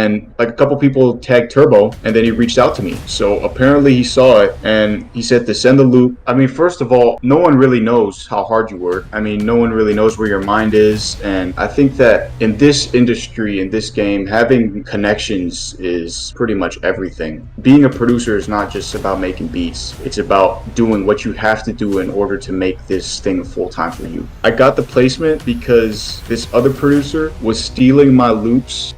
and like a couple people tagged Turbo, and then he reached out to me. So apparently he saw it and he said to send the loop. I mean, first of all, no one really knows how hard you work. I mean, no one really knows where your mind is. And I think that in this industry, in this game, having connections is pretty much everything. Being a producer is not just about making beats. It's about doing what you have to do in order to make this thing full time for you. I got the placement because this other producer was stealing my loops.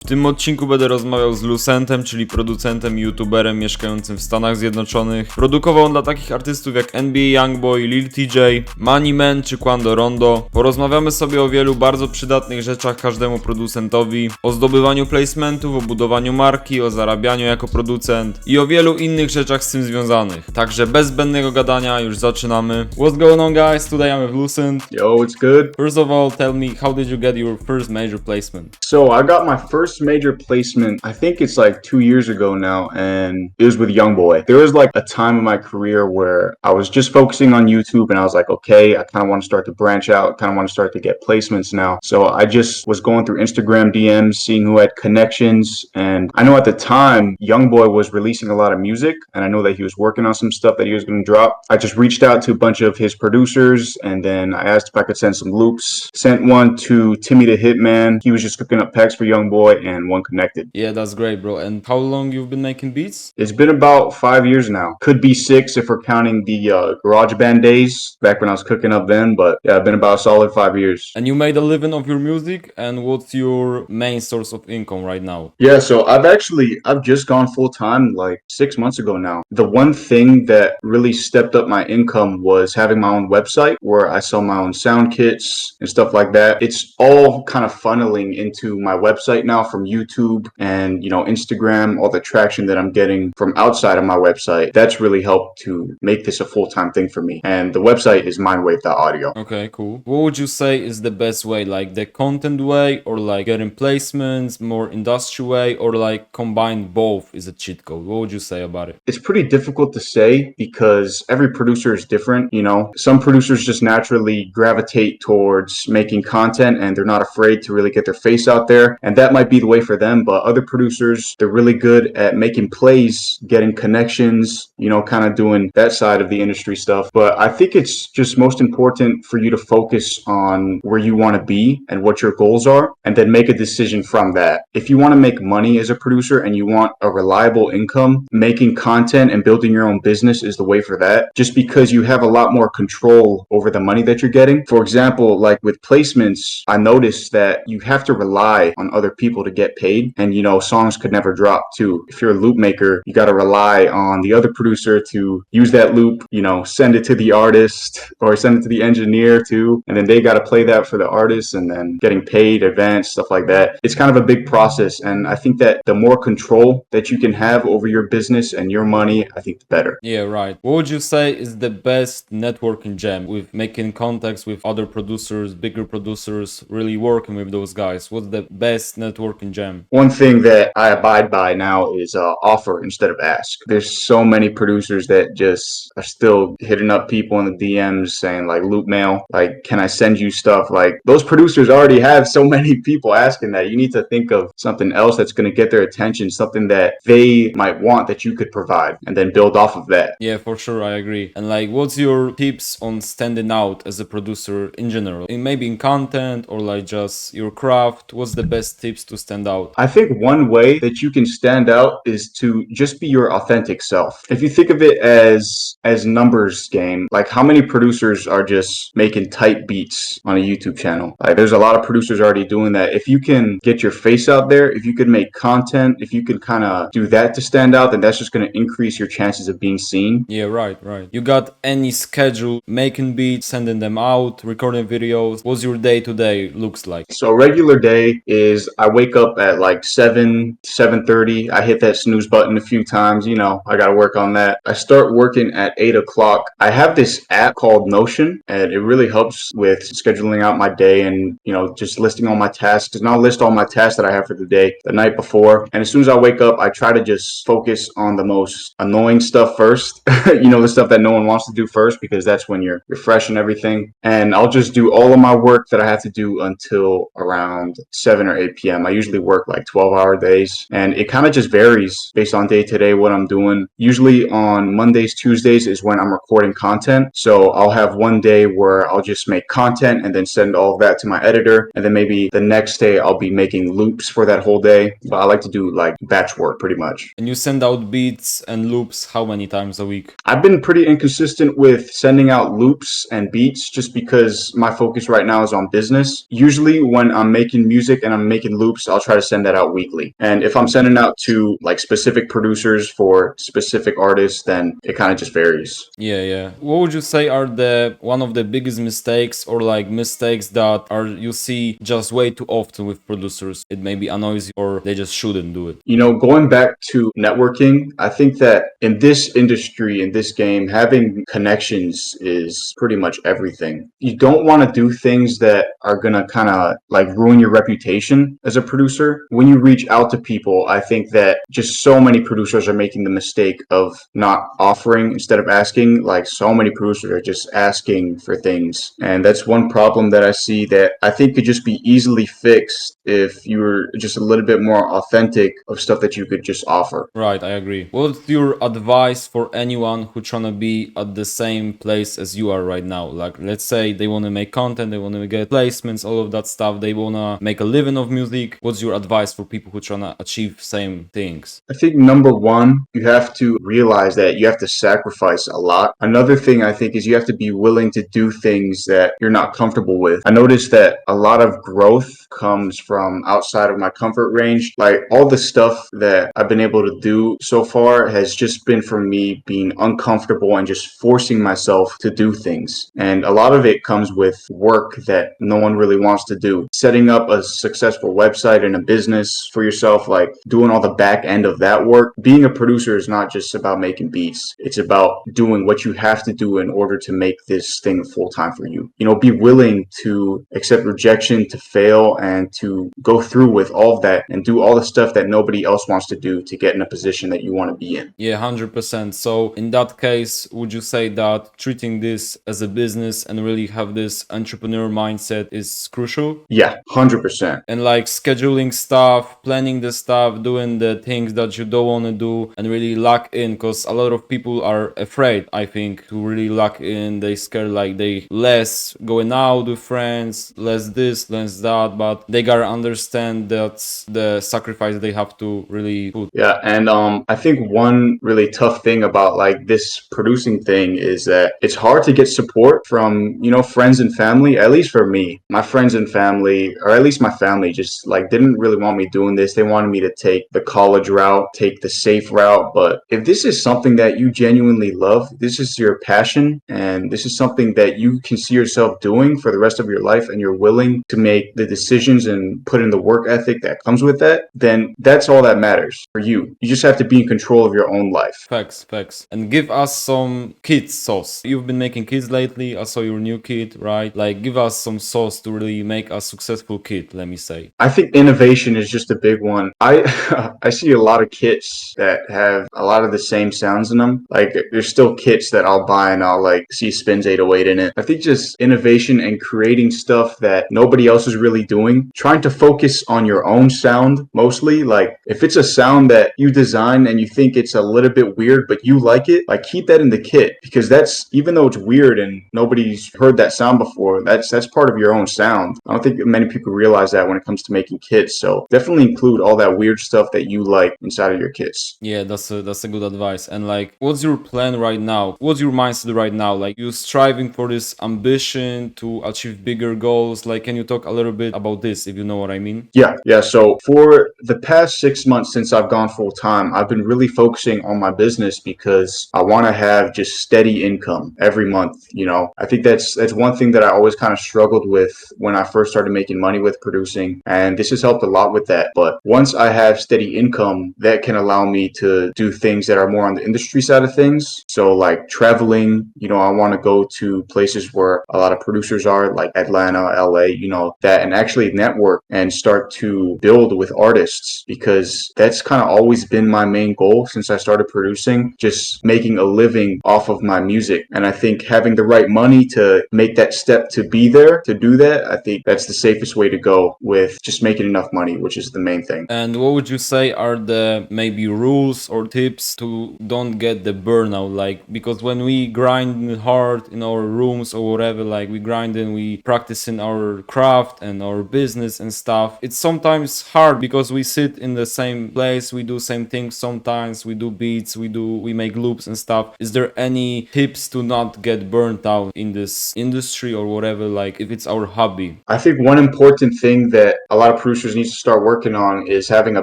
W tym odcinku będę rozmawiał z Lucentem, czyli producentem i youtuberem mieszkającym w Stanach Zjednoczonych. Produkował on dla takich artystów jak NBA YoungBoy, Lil TJ, Money Man czy Quando Rondo. Porozmawiamy sobie o wielu bardzo przydatnych rzeczach każdemu producentowi, o zdobywaniu placementów, o budowaniu marki, o zarabianiu jako producent i o wielu innych rzeczach z tym związanych. Także bez zbędnego gadania już zaczynamy. What's going on, guys? Today I'm with Lucent. Yo, it's good. First of all, tell me, how did you get your first major placement? So I got my first major placement, I think it's like 2 years ago now, and it was with YoungBoy. There was like a time in my career where I was just focusing on YouTube and I was like, okay, I kind of want to start to branch out, kind of want to start to get placements now. So I just was going through Instagram DMs, seeing who had connections. And I know at the time, YoungBoy was releasing a lot of music, and I know that he was working on some stuff that he was going to drop. I just reached out to a bunch of his producers, and then I asked if I could send some loops. Sent one to Timmy the Hitman. He was just cooking up packs for YoungBoy, and one connected. Yeah, that's great, bro. And how long you've been making beats? It's been about 5 years now. Could be 6 if we're counting the GarageBand days back when I was cooking up then, but yeah, I've been about a solid 5 years. And you made a living of your music, and what's your main source of income right now? Yeah, so I've just gone full time like 6 months ago now. The one thing that really stepped up my income was having my own website where I sell my own sound kits and stuff like that. It's all kind of funneling into my website now from YouTube and, Instagram, all the traction that I'm getting from outside of my website. That's really helped to make this a full-time thing for me. And the website is mindwave.audio. Okay, cool. What would you say is the best way? Like the content way, or like getting placements, more industry way, or like combine both is a cheat code? What would you say about it? It's pretty difficult to say because every producer is different, Some producers just naturally gravitate towards making content and they're not afraid to really get their face out there. And that might be the way for them, but other producers, they're really good at making plays, getting connections, kind of doing that side of the industry stuff. But I think it's just most important for you to focus on where you want to be and what your goals are, and then make a decision from that. If you want to make money as a producer and you want a reliable income, making content and building your own business is the way for that, just because you have a lot more control over the money that you're getting. For example, like with placements, I noticed that you have to rely on other people to get paid, and songs could never drop too. If you're a loop maker, you got to rely on the other producer to use that loop, send it to the artist or send it to the engineer too, and then they got to play that for the artist and then getting paid, advance, stuff like that. It's kind of a big process, and I think that the more control that you can have over your business and your money, I think the better. Yeah, right. What would you say is the best networking gem with making contacts with other producers, bigger producers, really working with those guys? What's the best networking gem? One thing that I abide by now is offer instead of ask. There's so many producers that just are still hitting up people in the DMs saying like loop mail, like can I send you stuff? Like those producers already have so many people asking that. You need to think of something else that's going to get their attention, something that they might want that you could provide, and then build off of that. Yeah, for sure, I agree. And like, what's your tips on standing out as a producer in general? Maybe in content or like just your craft? What's the best tips to stand out? I think one way that you can stand out is to just be your authentic self. If you think of it as numbers game, like how many producers are just making tight beats on a YouTube channel? Like there's a lot of producers already doing that. If you can get your face out there, if you can make content, if you can kind of do that to stand out, then that's just going to increase your chances of being seen. Yeah, right. You got any schedule making beats, sending them out, recording videos? What's your day to day looks like? So a regular day is I wake up at like 7:30. I hit that snooze button a few times. I got to work on that. I start working at 8 o'clock. I have this app called Notion, and it really helps with scheduling out my day and, just listing all my tasks. And I'll list all my tasks that I have for the day the night before. And as soon as I wake up, I try to just focus on the most annoying stuff first, the stuff that no one wants to do first, because that's when you're fresh and everything. And I'll just do all of my work that I have to do until around 7 or 8 p.m. I usually usually work like 12-hour days, and it kind of just varies based on day to day what I'm doing. Usually on Mondays, Tuesdays is when I'm recording content. So I'll have one day where I'll just make content and then send all of that to my editor. And then maybe the next day I'll be making loops for that whole day. But I like to do like batch work pretty much. And you send out beats and loops how many times a week? I've been pretty inconsistent with sending out loops and beats just because my focus right now is on business. Usually when I'm making music and I'm making loops, I'll try to send that out weekly. And if I'm sending out to like specific producers for specific artists, then it kind of just varies. Yeah. What would you say are the one of the biggest mistakes or like mistakes that are you see just way too often with producers? It maybe annoys you or they just shouldn't do it. You know, going back to networking, I think that in this industry, in this game, having connections is pretty much everything. You don't want to do things that are going to kind of like ruin your reputation as a producer. When you reach out to people, I think that just so many producers are making the mistake of not offering instead of asking. Like so many producers are just asking for things. And that's one problem that I see that I think could just be easily fixed if you were just a little bit more authentic of stuff that you could just offer. Right, I agree. What's your advice for anyone who trying to be at the same place as you are right now? Like, let's say they want to make content, they want to get placements, all of that stuff. They want to make a living of music. What's your advice for people who trying to achieve same things? I think number one, you have to realize that you have to sacrifice a lot. Another thing I think is you have to be willing to do things that you're not comfortable with. I noticed that a lot of growth comes from outside of my comfort range. Like all the stuff that I've been able to do so far has just been from me being uncomfortable and just forcing myself to do things. And a lot of it comes with work that no one really wants to do. Setting up a successful website and a business for yourself, like doing all the back end of that work. Being a producer is not just about making beats. It's about doing what you have to do in order to make this thing full time for you. You know, be willing to accept rejection, to fail, and to go through with all of that and do all the stuff that nobody else wants to do to get in a position that you want to be in. Yeah, 100%. So in that case, would you say that treating this as a business and really have this entrepreneur mindset is crucial? Yeah, 100%. And like scheduling stuff, planning the stuff, doing the things that you don't want to do and really lock in, because a lot of people are afraid, I think, to really lock in. They scared like they less going out with friends, less this, less that, but they gotta understand that's the sacrifice they have to really put. Yeah, and I think one really tough thing about like this producing thing is that it's hard to get support from, you know, friends and family. At least for me, my friends and family, or at least my family, just like didn't really want me doing this. They wanted me to take the college route, take the safe route. But if this is something that you genuinely love, this is your passion, and this is something that you can see yourself doing for the rest of your life, and you're willing to make the decisions and put in the work ethic that comes with that, then that's all that matters for you. You just have to be in control of your own life. Facts. And give us some kid sauce. You've been making kids lately. I saw your new kid, right? Like, give us some sauce to really make a successful kid, let me say. I think innovation is just a big one. I see a lot of kits that have a lot of the same sounds in them. Like there's still kits that I'll buy and I'll like see Spins 808 in it. I think just innovation and creating stuff that nobody else is really doing. Trying to focus on your own sound mostly. Like if it's a sound that you design and you think it's a little bit weird but you like it, like keep that in the kit, because that's, even though it's weird and nobody's heard that sound before, that's part of your own sound. I don't think many people realize that when it comes to making kits. So definitely include all that weird stuff that you like inside of your kits. Yeah, that's a good advice. And like, what's your plan right now? What's your mindset right now? Like, you striving for this ambition to achieve bigger goals. Like, can you talk a little bit about this, if you know what I mean? Yeah. So for the past 6 months since I've gone full time, I've been really focusing on my business because I want to have just steady income every month. You know, I think that's one thing that I always kind of struggled with when I first started making money with producing, and this has helped a lot with that. But once I have steady income, that can allow me to do things that are more on the industry side of things. So like traveling, you know, I want to go to places where a lot of producers are, like Atlanta, LA, you know, that, and actually network and start to build with artists, because that's kind of always been my main goal since I started producing, just making a living off of my music. And I think having the right money to make that step to be there, to do that, I think that's the safest way to go with just making enough enough money, which is the main thing. And what would you say are the maybe rules or tips to don't get the burnout? Like, because when we grind hard in our rooms or whatever, like we grind and we practice in our craft and our business and stuff, it's sometimes hard because we sit in the same place, we do same things sometimes, we do beats, we make loops and stuff. Is there any tips to not get burnt out in this industry or whatever, like if it's our hobby? I think one important thing that a lot of producers need to start working on is having a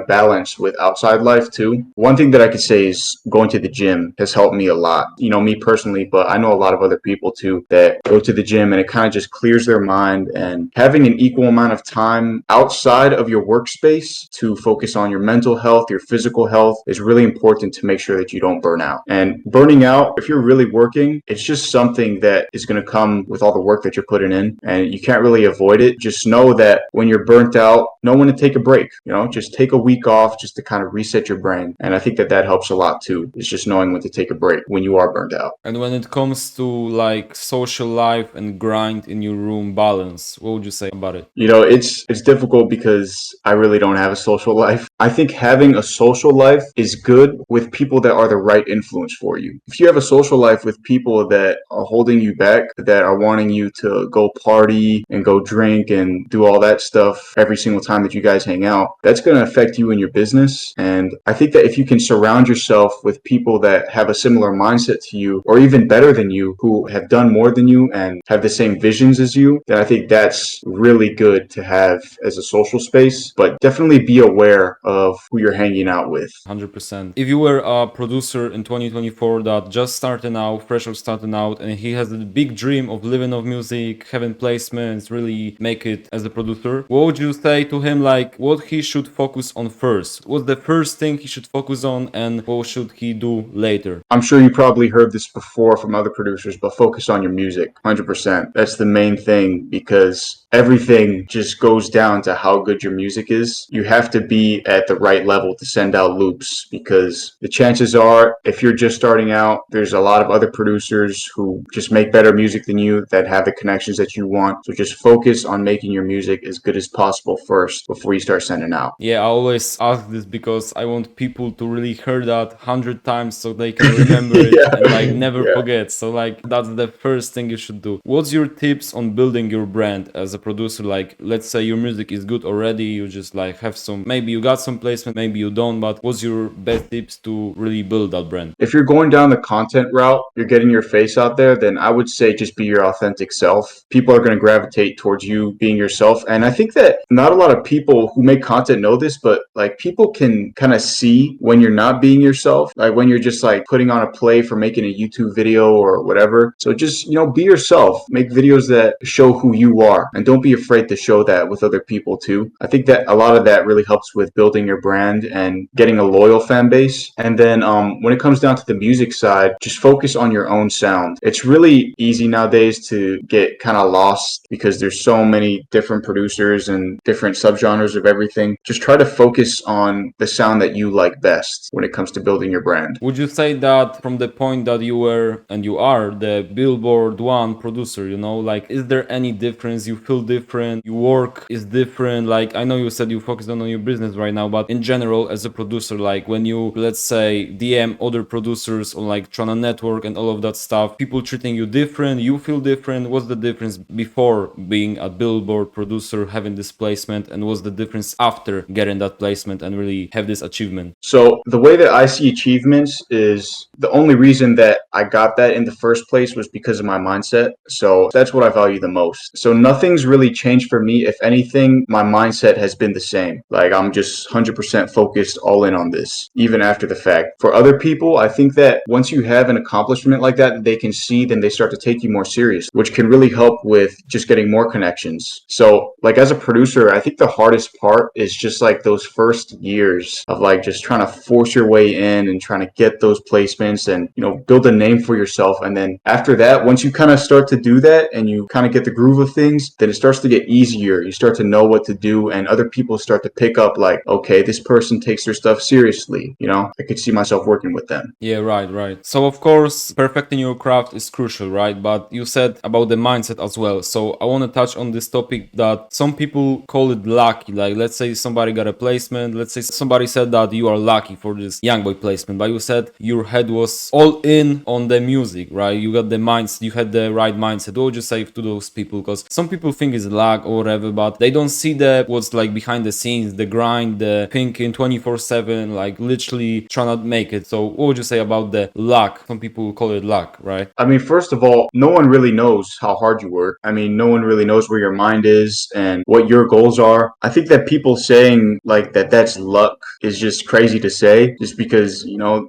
balance with outside life too. One thing that I could say is going to the gym has helped me a lot. You know, me personally, but I know a lot of other people too that go to the gym and it kind of just clears their mind, and having an equal amount of time outside of your workspace to focus on your mental health, your physical health is really important to make sure that you don't burn out. And burning out, if you're really working, it's just something that is going to come with all the work that you're putting in, and you can't really avoid it. Just know that when you're burnt out, know when to take a break. You know, just take a week off just to kind of reset your brain. And I think that that helps a lot too. It's just knowing when to take a break when you are burnt out. And when it comes to like social life and grind in your room balance, what would you say about it? You know, it's difficult because I really don't have a social life. I think having a social life is good with people that are the right influence for you. If you have a social life with people that are holding you back, that are wanting you to go party and go drink and do all that stuff every single time that you guys hang out, that's going to affect you in your business. And I think that if you can surround yourself with people that have a similar mindset to you, or even better than you, who have done more than you and have the same visions as you, then I think that's really good to have as a social space. But definitely be aware of who you're hanging out with. 100%. If you were a producer in 2024 that just starting out, fresh or starting out, and he has a big dream of living off music, having placements, really make it as a producer, what would you say to him, like what he should focus on first? What's the first thing he should focus on, and what should he do later? I'm sure you probably heard this before from other producers, but focus on your music. 100%. That's the main thing, because everything just goes down to how good your music is. You have to be at the right level to send out loops, because the chances are, if you're just starting out, there's a lot of other producers who just make better music than you, that have the connections that you want. So just focus on making your music as good as possible first before you start sending out. Yeah, I always ask this because I want people to really hear that 100 times so they can remember it Yeah. and like never forget. So like that's the first thing you should do. What's your tips on building your brand as a producer? Like let's say your music is good already, you just like have some, maybe you got some placement, maybe you don't, but what's your best tips to really build that brand? If you're going down the content route, you're getting your face out there, then I would say just be your authentic self. People are going to gravitate towards you being yourself. And I think that not a lot of people who make content know this, but like people can kind of see when you're not being yourself, like when you're just like putting on a play for making a YouTube video or whatever. So just, you know, be yourself, make videos that show who you are, and don't be afraid to show that with other people too. I think that a lot of that really helps with building your brand and getting a loyal fan base. And then when it comes down to the music side, just focus on your own sound. It's really easy nowadays to get kind of lost because there's so many different producers and different subgenres of everything. Just try to focus on the sound that you like best when it comes to building your brand. Would you say that from the point that you were and you are the Billboard 1 producer, you know, like is there any difference? You feel different, your work is different? Like I know you said you focus on your business right now, but in general as a producer, like when you, let's say, DM other producers or like trying to network and all of that stuff, people treating you different, you feel different. What's the difference before being a Billboard producer, having this placement, and what's the difference after getting that placement and really have this achievement? So the way that I see achievements is the only reason that I got that in the first place was because of my mindset. So that's what I value the most. So nothing's really changed for me. If anything, my mindset has been the same. Like I'm just 100% focused all in on this, even after the fact. For other people, I think that once you have an accomplishment like that they can see, then they start to take you more serious, which can really help with just getting more connections. So like as a producer, I think the hardest part is just like those first years of like just trying to force your way in and trying to get those placements and, you know, build a name for yourself. And then after that, once you kind of start to do that and you kind of get the groove of things, then it starts to get easier. You start to know what to do, and other people start to pick up like, okay, this person takes their stuff seriously. You know, I could see myself working with them. Yeah, right. So of course, perfecting your craft is crucial, right? But you said about the mindset as well. So I want to touch on this topic that some people call it lucky. Like, let's say somebody got a placement. Let's say somebody said that you are lucky for this young boy placement, but you said your head was all in on the music, right? You got the minds, you had the right mindset. What would you say to those people? Because some people think it's luck or whatever, but they don't see what's like behind the scenes, the grind, the thinking 24/7, like literally trying to make it. So what would you say about the luck? Some people call it luck, right? I mean, first of all, no one really knows how hard you work. I mean, no one really knows where your mind is and what your goals are. I think that people saying like that's luck is just crazy to say just because,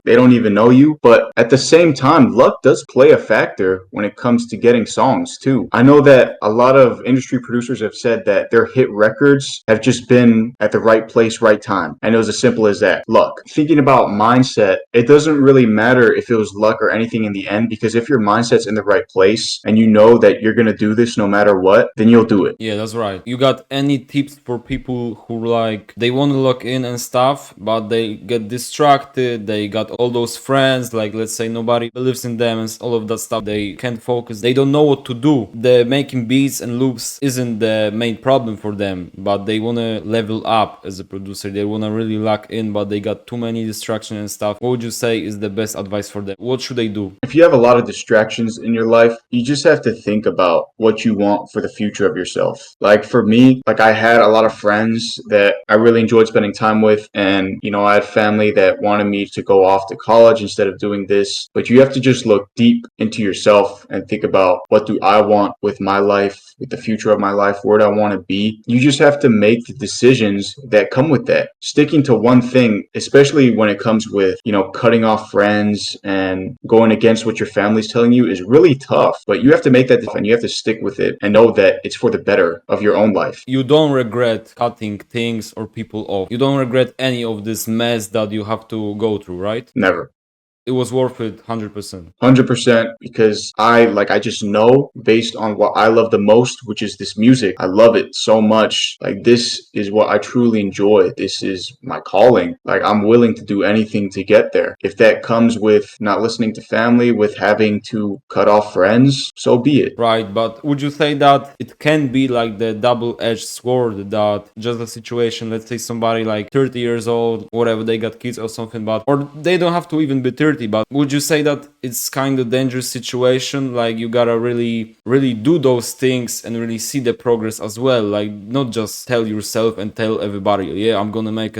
they don't even know you. But at the same time, luck does play a factor when it comes to getting songs too. I know that a lot of industry producers have said that their hit records have just been at the right place, right time. And it was as simple as that, luck. Thinking about mindset, it doesn't really matter if it was luck or anything in the end, because if your mindset's in the right place and you know that you're going to do this no matter what, then you'll do it. Yeah, that's right. You got any tips for people who like, they want to lock in and stuff, but they get distracted, they got all those friends, like let's say nobody believes in them and all of that stuff, they can't focus, they don't know what to do. The making beats and loops isn't the main problem for them, but they want to level up as a producer, they want to really lock in, but they got too many distractions and stuff. What would you say is the best advice for them? What should they do? If you have a lot of distractions in your life, you just have to think about what you want for the future of yourself. Like for me, like I had a lot of friends that I really enjoyed spending time with, and I had family that wanted me to go off to college instead of doing this. But you have to just look deep into yourself and think about, what do I want with my life, with the future of my life? Where do I want to be? You just have to make the decisions that come with that. Sticking to one thing, especially when it comes with, cutting off friends and going against what your family's telling you, is really tough. But you have to make that and you have to stick with it and know that it's for the better of your own life. You don't regret cutting things or people off. You don't regret any of this mess that you have to go through, right? Never. It was worth it 100%. 100%, because I just know, based on what I love the most, which is this music. I love it so much. Like, this is what I truly enjoy. This is my calling. Like, I'm willing to do anything to get there. If that comes with not listening to family, with having to cut off friends, so be it. Right, but would you say that it can be like the double-edged sword, that just a situation, let's say somebody like 30 years old, whatever, they got kids or something, or they don't have to even be 30, but would you say that it's kind of dangerous situation? Like, you gotta really do those things and really see the progress as well. Like, not just tell yourself and tell everybody, yeah, I'm gonna make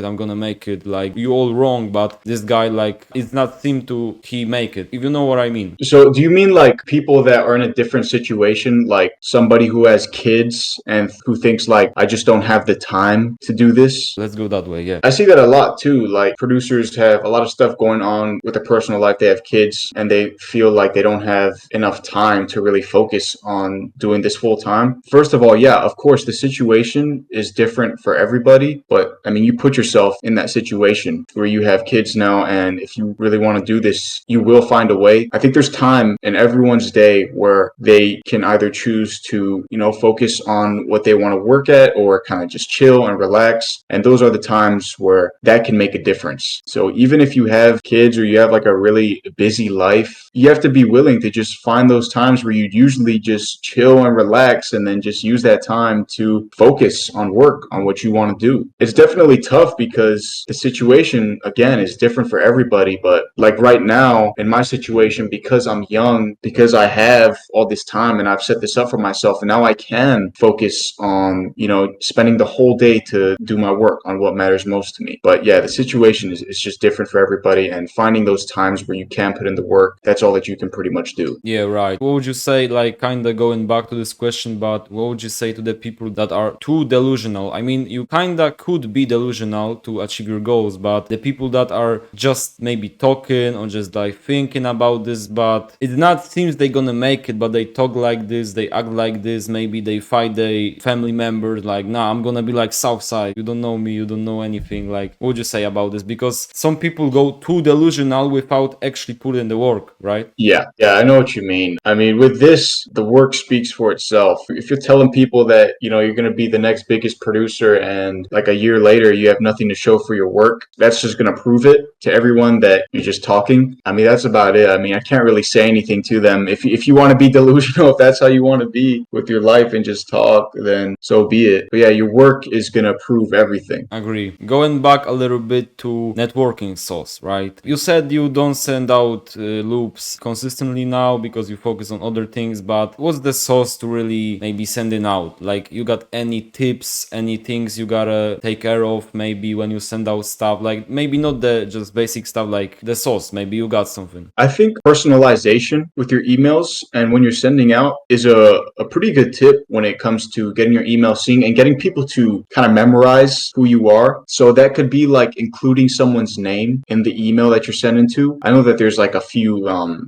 it. Like, you all wrong, but this guy, like, it's not seem to he make it. If you know what I mean. So do you mean like people that are in a different situation, like somebody who has kids and who thinks like, I just don't have the time to do this? Let's go that way, yeah. I see that a lot too. Like, producers have a lot of stuff going on with their personal life. They have kids and they feel like they don't have enough time to really focus on doing this full time. First of all, yeah, of course, the situation is different for everybody. But I mean, you put yourself in that situation where you have kids now, and if you really want to do this, you will find a way. I think there's time in everyone's day where they can either choose to, focus on what they want to work at, or kind of just chill and relax. And those are the times where that can make a difference. So even if you have kids or you have like a really busy life, you have to be willing to just find those times where you'd usually just chill and relax, and then just use that time to focus on work, on what you want to do. It's definitely tough because the situation, again, is different for everybody. But like right now in my situation, because I'm young, because I have all this time and I've set this up for myself, and now I can focus on, spending the whole day to do my work on what matters most to me. But yeah, the situation is just different for everybody, and finding those times where you can put in the work, that's all that you can pretty much do. Yeah, right. What would you say, like, kind of going back to this question, but what would you say to the people that are too delusional? I mean, you kind of could be delusional to achieve your goals, but the people that are just maybe talking or just like thinking about this, but it not seems they're gonna make it, but they talk like this, they act like this, maybe they fight their family members, like, nah, I'm gonna be like Southside, you don't know me, you don't know anything. Like, what would you say about this? Because some people go too delusional without actually putting in the work, right? Yeah, I know what you mean. I mean, with this, the work speaks for itself. If you're telling people that, you're going to be the next biggest producer, and like a year later, you have nothing to show for your work, that's just going to prove it. to everyone that you're just talking. I mean, that's about it. I mean, I can't really say anything to them. If you want to be delusional, if that's how you want to be with your life and just talk, then so be it. But yeah, your work is gonna prove everything. Agree. Going back a little bit to networking sauce, right? You said you don't send out loops consistently now because you focus on other things, but what's the sauce to really maybe sending out? Like, you got any tips, any things you gotta take care of maybe when you send out stuff? Like, maybe not the just basic stuff like the sauce, maybe you got something. I think personalization with your emails and when you're sending out is a pretty good tip when it comes to getting your email seen and getting people to kind of memorize who you are. So that could be like including someone's name in the email that you're sending to. I know that there's like a few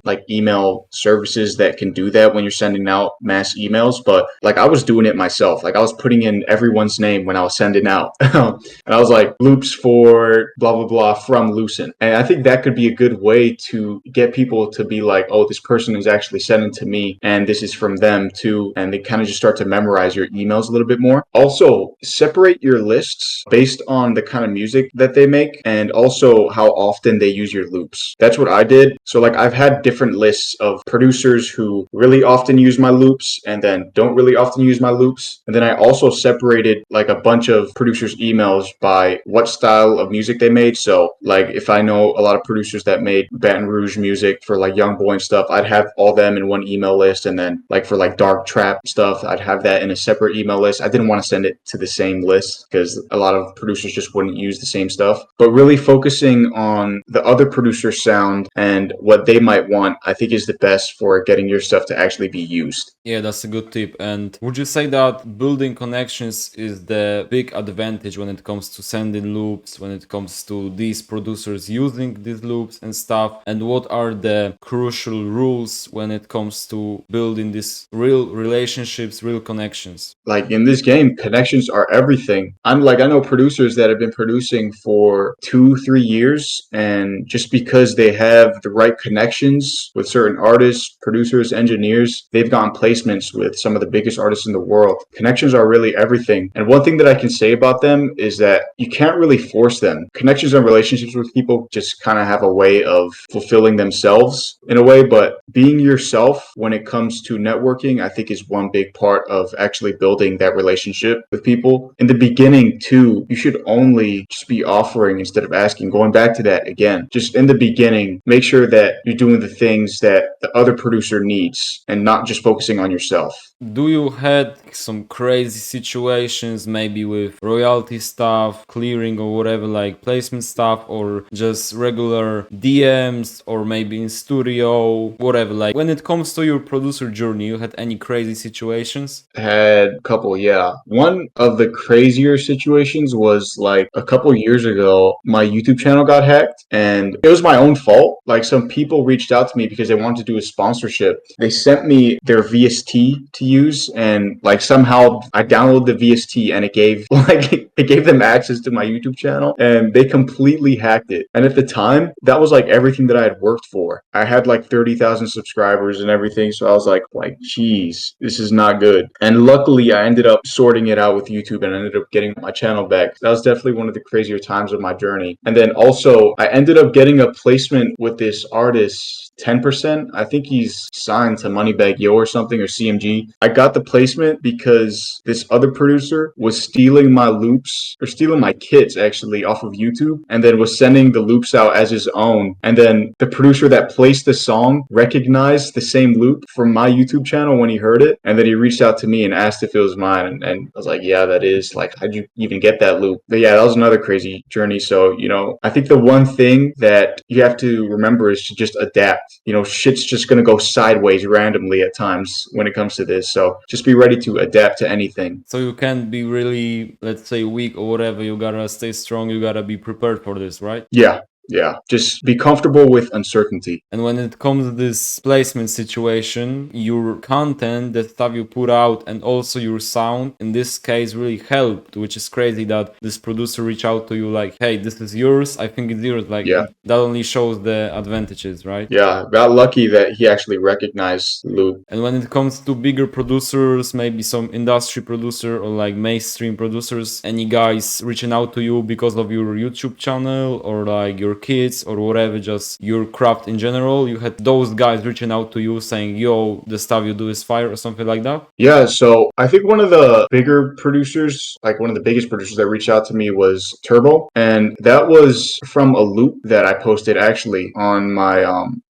like email services that can do that when you're sending out mass emails, but like I was doing it myself. Like I was putting in everyone's name when I was sending out. And I was like, loops for blah, blah, blah from Lucent. And I think that could be a good way to get people to be like, oh, this person is actually sending to me and this is from them too. And they kind of just start to memorize your emails a little bit more. Also, separate your lists based on the kind of music that they make and also how often they use your loops. That's what I did. So like I've had different lists of producers who really often use my loops and then don't really often use my loops. And then I also separated like a bunch of producers' emails by what style of music they made. So like if I know a lot of producers that made Baton Rouge music for like Young Boy and stuff, I'd have all them in one email list. And then like for like dark trap stuff, I'd have that in a separate email list. I didn't want to send it to the same list because a lot of producers just wouldn't use the same stuff. But really focusing on the other producer's sound and what they might want, I think is the best for getting your stuff to actually be used. Yeah, that's a good tip. And would you say that building connections is the big advantage when it comes to sending loops, when it comes to these producers using these loops and stuff? And what are the crucial rules when it comes to building these real relationships, real connections? Like in this game, connections are everything. I know producers that have been producing for 2-3 years, and just because they have the right connections with certain artists, producers, engineers, they've gotten placements with some of the biggest artists in the world. Connections are really everything. And one thing that I can say about them is that you can't really force them. Connections and relationships with people just kind of have a way of fulfilling themselves in a way, but being yourself when it comes to networking, I think is one big part of actually building that relationship with people. In the beginning too, you should only just be offering instead of asking. Going back to that again, just in the beginning, make sure that you're doing the things that the other producer needs and not just focusing on yourself. Do you had some crazy situations, maybe with royalty stuff, clearing or whatever, like placement stuff, or just regular DMs, or maybe in studio, whatever? Like when it comes to your producer journey, you had any crazy situations? Had a couple, yeah. One of the crazier situations was like a couple years ago, my YouTube channel got hacked and it was my own fault. Like some people reached out to me because they wanted to do a sponsorship. They sent me their VST to use and like somehow I downloaded the VST and it gave it gave them access to my YouTube channel and they completely hacked it. And at the time, that was like everything that I had worked for. I had like 30,000 subscribers and everything, so I was like, geez, this is not good. And luckily, I ended up sorting it out with YouTube and I ended up getting my channel back. That was definitely one of the crazier times of my journey. And then also, I ended up getting a placement with this artist, 10%. I think he's signed to Moneybag Yo or something, or CMG. I got the placement because this other producer was stealing my loops, or stealing my kits actually, off of YouTube, and then was sending the loops out as his own. And then the producer that placed the song recognized the same loop from my YouTube channel when he heard it, and then he reached out to me and asked if it was mine, and I was like, yeah, that is. Like, how'd you even get that loop? But yeah, that was another crazy journey. So, I think the one thing that you have to remember is to just adapt. Shit's just gonna go sideways randomly at times when it comes to this, so just be ready to adapt to anything. So you can't be really, let's say, weak or whatever. You gotta stay strong. You gotta be prepared for this, right? Yeah, just be comfortable with uncertainty. And when it comes to this placement situation, your content, the stuff you put out, and also your sound, in this case, really helped, which is crazy that this producer reached out to you like, hey, this is yours, I think it's yours. Like, Yeah. That only shows the advantages, right? Yeah, got lucky that he actually recognized the loop. And when it comes to bigger producers, maybe some industry producer or like mainstream producers, any guys reaching out to you because of your YouTube channel or like your kids or whatever, just your craft in general, you had those guys reaching out to you saying, yo, the stuff you do is fire or something like that? Yeah, so I think one of the bigger producers, like one of the biggest producers that reached out to me was Turbo, and that was from a loop that I posted actually on my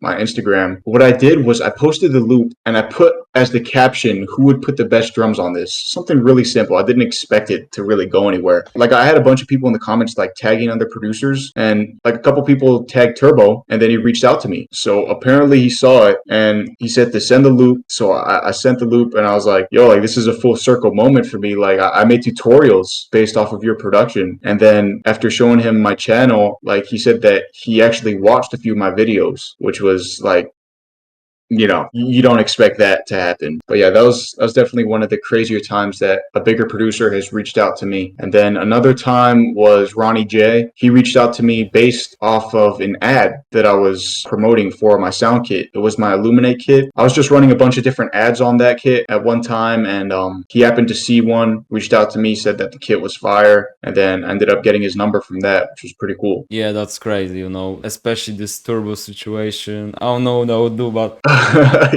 Instagram. What I did was I posted the loop and I put as the caption, who would put the best drums on this? Something really simple. I didn't expect it to really go anywhere. Like I had a bunch of people in the comments like tagging other producers, and like a couple people tagged Turbo, and then he reached out to me. So apparently he saw it and he said to send the loop. So I sent the loop and I was like, yo, like this is a full circle moment for me. Like I made tutorials based off of your production. And then after showing him my channel, like he said that he actually watched a few of my videos, which was like, you know, you don't expect that to happen. But yeah, that was definitely one of the crazier times that a bigger producer has reached out to me. And then another time was Ronnie J. He reached out to me based off of an ad that I was promoting for my sound kit. It was my Illuminate kit. I was just running a bunch of different ads on that kit at one time, and he happened to see one, reached out to me, said that the kit was fire, and then ended up getting his number from that, which was pretty cool. Yeah, that's crazy, you know, especially this Turbo situation. I don't know what I would do, but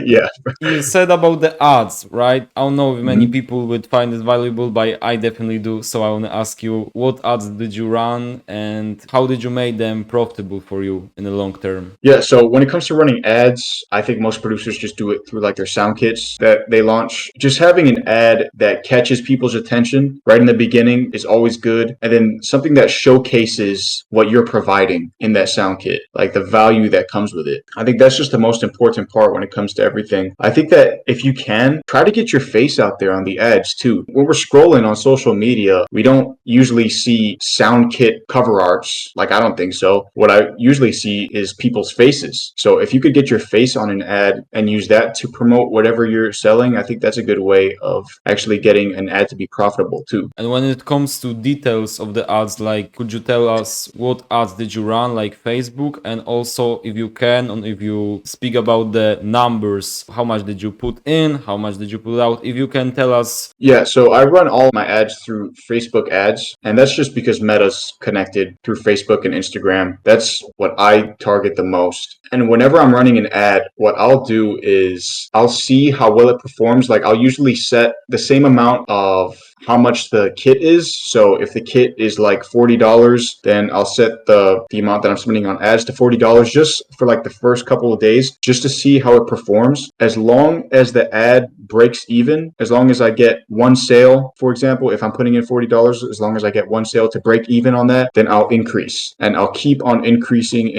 Yeah. you said about the ads, right? I don't know if many people would find it valuable, but I definitely do. So I want to ask you, what ads did you run and how did you make them profitable for you in the long term? Yeah, so when it comes to running ads, I think most producers just do it through like their sound kits that they launch. Just having an ad that catches people's attention right in the beginning is always good. And then something that showcases what you're providing in that sound kit, like the value that comes with it. I think that's just the most important part when it comes to everything. I think that if you can, try to get your face out there on the ads too. When we're scrolling on social media, we don't usually see sound kit cover arts. Like, I don't think so. What I usually see is people's faces. So if you could get your face on an ad and use that to promote whatever you're selling, I think that's a good way of actually getting an ad to be profitable too. And when it comes to details of the ads, like, could you tell us what ads did you run, like Facebook? And also, if you can, and if you speak about the numbers, how much did you put in? How much did you put out? If you can tell us. Yeah, so I run all my ads through Facebook ads, and that's just because Meta's connected through Facebook and Instagram. That's what I target the most. And whenever I'm running an ad, what I'll do is I'll see how well it performs. Like I'll usually set the same amount of how much the kit is. So if the kit is like $40, then I'll set the amount that I'm spending on ads to $40 just for like the first couple of days, just to see how it performs. As long as the ad breaks even, as long as I get one sale, for example, if I'm putting in $40, as long as I get one sale to break even on that, then I'll increase. And I'll keep on increasing,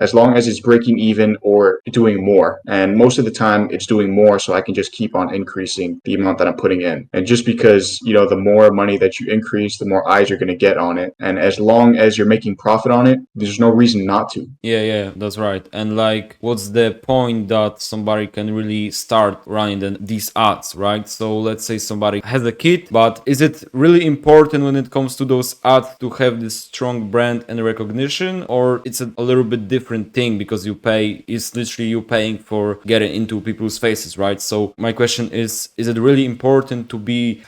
as long as it's breaking even or doing more. And most of the time it's doing more, so I can just keep on increasing the amount that I'm putting in. And just because, you know, the more money that you increase, the more eyes you're going to get on it. And as long as you're making profit on it, there's no reason not to. Yeah, that's right. And like, what's the point that somebody can really start running these ads, right? So let's say somebody has a kit, but is it really important when it comes to those ads to have this strong brand and recognition, or it's a little bit different thing because it's literally you paying for getting into people's faces, right? So my question is it really important to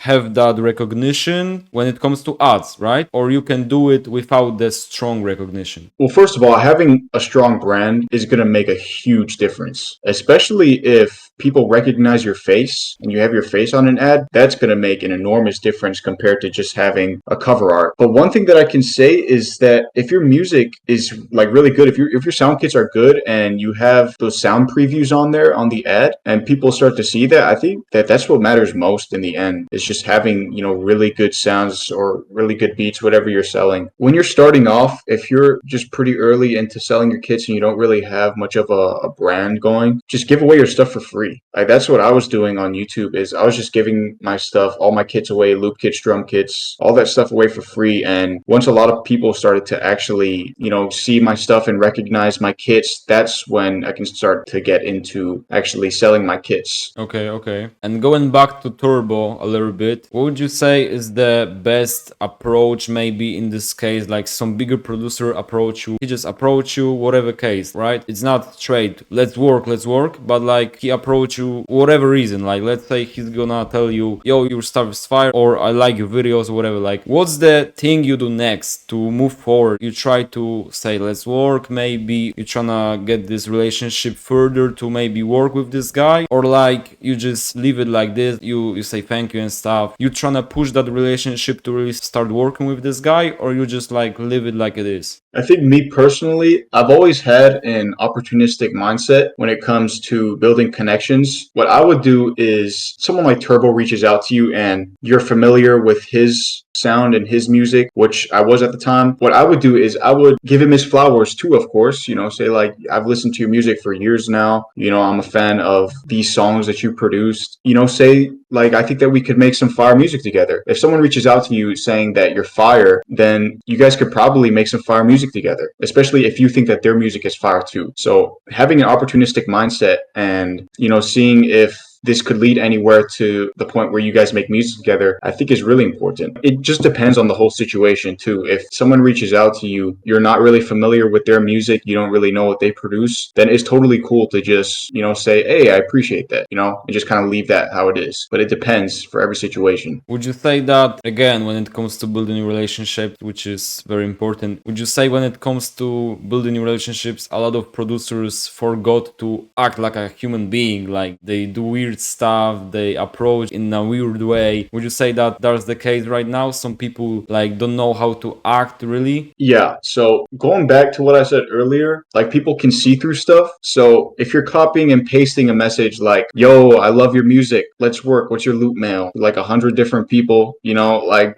have that recognition when it comes to ads, right? Or you can do it without the strong recognition? Well, first of all, having a strong brand is going to make a huge difference, especially if people recognize your face and you have your face on an ad. That's going to make an enormous difference compared to just having a cover art. But one thing that I can say is that if your music is like really good, if your sound kits are good and you have those sound previews on there on the ad and people start to see that, I think that's what matters most in the end. It's just having, you know, really good sounds or really good beats, whatever you're selling. When you're starting off, if you're just pretty early into selling your kits and you don't really have much of a brand going, just give away your stuff for free. Like that's what I was doing on YouTube, is I was just giving my stuff, all my kits away, loop kits, drum kits, all that stuff away for free. And once a lot of people started to actually, you know, see my stuff and recognize my kits, that's when I can start to get into actually selling my kits. Okay. And going back to Turbo a little bit. What would you say is the best approach maybe in this case? Like some bigger producer approach you, he just approach you, whatever case, right? It's not straight, let's work, but like he approach you, whatever reason. Like let's say he's gonna tell you, yo, your stuff is fire, or I like your videos or whatever. Like what's the thing you do next to move forward? You try to say, let's work, maybe you're tryna get this relationship further to maybe work with this guy, or like you just leave it like this, you say thank you and stuff. You tryna push that relationship to really start working with this guy, or you just like leave it like it is? I think me personally, I've always had an opportunistic mindset when it comes to building connections. What I would do is someone like Turbo reaches out to you and you're familiar with his sound and his music, which I was at the time. What I would do is I would give him his flowers too, of course, say like, I've listened to your music for years now. I'm a fan of these songs that you produced. Say like, I think that we could make some fire music together. If someone reaches out to you saying that you're fire, then you guys could probably make some fire music together, especially if you think that their music is fire too. So having an opportunistic mindset and, seeing if this could lead anywhere to the point where you guys make music together, I think is really important. It just depends on the whole situation too. If someone reaches out to you, you're not really familiar with their music, you don't really know what they produce, then it's totally cool to just, say, hey, I appreciate that, and just kind of leave that how it is. But it depends for every situation. Would you say that, again, when it comes to building a relationship, which is very important, would you say when it comes to building relationships, a lot of producers forgot to act like a human being, like they do weird stuff, they approach in a weird way? Would you say that that's the case right now? Some people like don't know how to act really? Yeah, so going back to what I said earlier, like people can see through stuff. So if you're copying and pasting a message like, yo, I love your music, let's work, what's your loop mail? Like 100 different people, like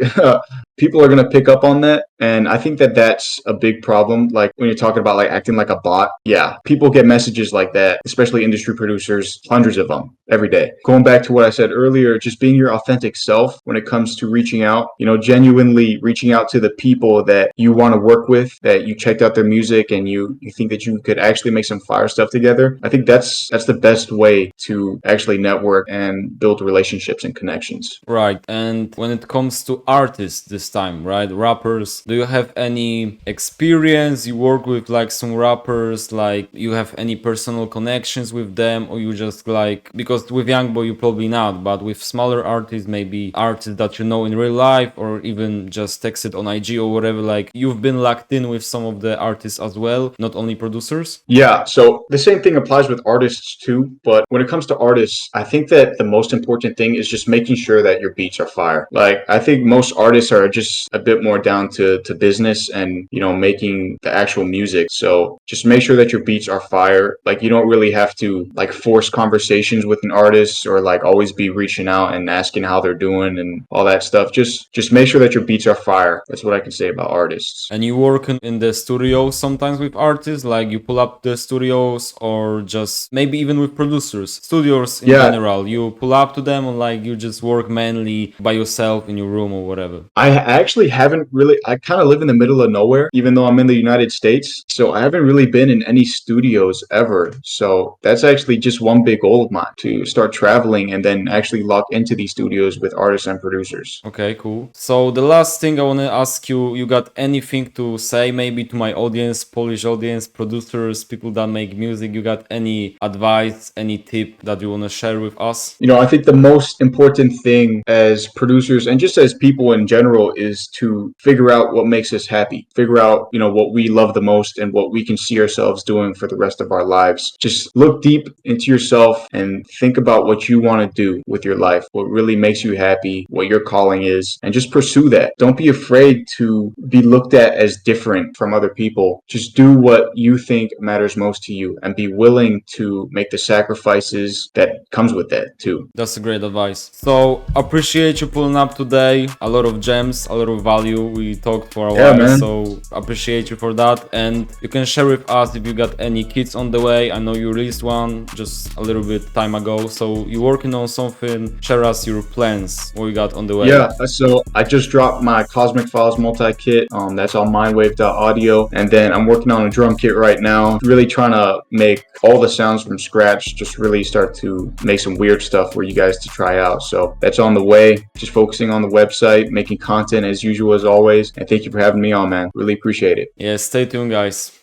people are going to pick up on that. And I think that that's a big problem. Like when you're talking about like acting like a bot, yeah, people get messages like that, especially industry producers, hundreds of them every day. Going back to what I said earlier, just being your authentic self when it comes to reaching out, genuinely reaching out to the people that you want to work with, that you checked out their music and you think that you could actually make some fire stuff together. I think that's the best way to actually network and build relationships and connections. Right. And when it comes to artists this time, right? Rappers, do you have any experience? You work with like some rappers, like you have any personal connections with them, or you just like, because with Youngboy you probably not, but with smaller artists, maybe artists that you know in real life, or even just texted on IG or whatever, like you've been locked in with some of the artists as well, not only producers? Yeah, so the same thing applies with artists too, but when it comes to artists, I think that the most important thing is just making sure that your beats are fire. Like I think most artists are just a bit more down to business and making the actual music. So just make sure that your beats are fire. Like you don't really have to like force conversations with an artist or like always be reaching out and asking how they're doing and all that stuff. Just make sure that your beats are fire. That's what I can say about artists. And you work in the studio sometimes with artists, like you pull up the studios, or just maybe even with producers, studios in general, you pull up to them, or like you just work mainly by yourself in your room or whatever? I actually haven't really, I kind of live in the middle of nowhere, even though I'm in the United States. So I haven't really been in any studios ever. So that's actually just one big goal of mine, to start traveling and then actually lock into these studios with artists and producers. Okay, cool. So the last thing I want to ask you, you got anything to say maybe to my audience, Polish audience, producers, people that make music? You got any advice, any tip that you want to share with us? I think the most important thing as producers and just as people in general is to figure out what makes us happy, figure out, what we love the most and what we can see ourselves doing for the rest of our lives. Just look deep into yourself and think about what you want to do with your life, what really makes you happy, what your calling is, and just pursue that. Don't be afraid to be looked at as different from other people. Just do what you think matters most to you and be willing to make the sacrifices that comes with that too. That's a great advice. So appreciate you pulling up today. A lot of gems, a lot of value. We talk talked for a Yeah, while, man. so appreciate you for that. And you can share with us if you got any kits on the way. I know you released one just a little bit time ago, so you're working on something. Share us your plans, what you got on the way. Yeah, so I just dropped my Cosmic Files multi-kit. That's on mindwave.audio. And then I'm working on a drum kit right now. Really trying to make all the sounds from scratch. Just really start to make some weird stuff for you guys to try out. So that's on the way. Just focusing on the website, making content as usual as always. And thank you for having me on, man. Really appreciate it. Yeah, stay tuned, guys.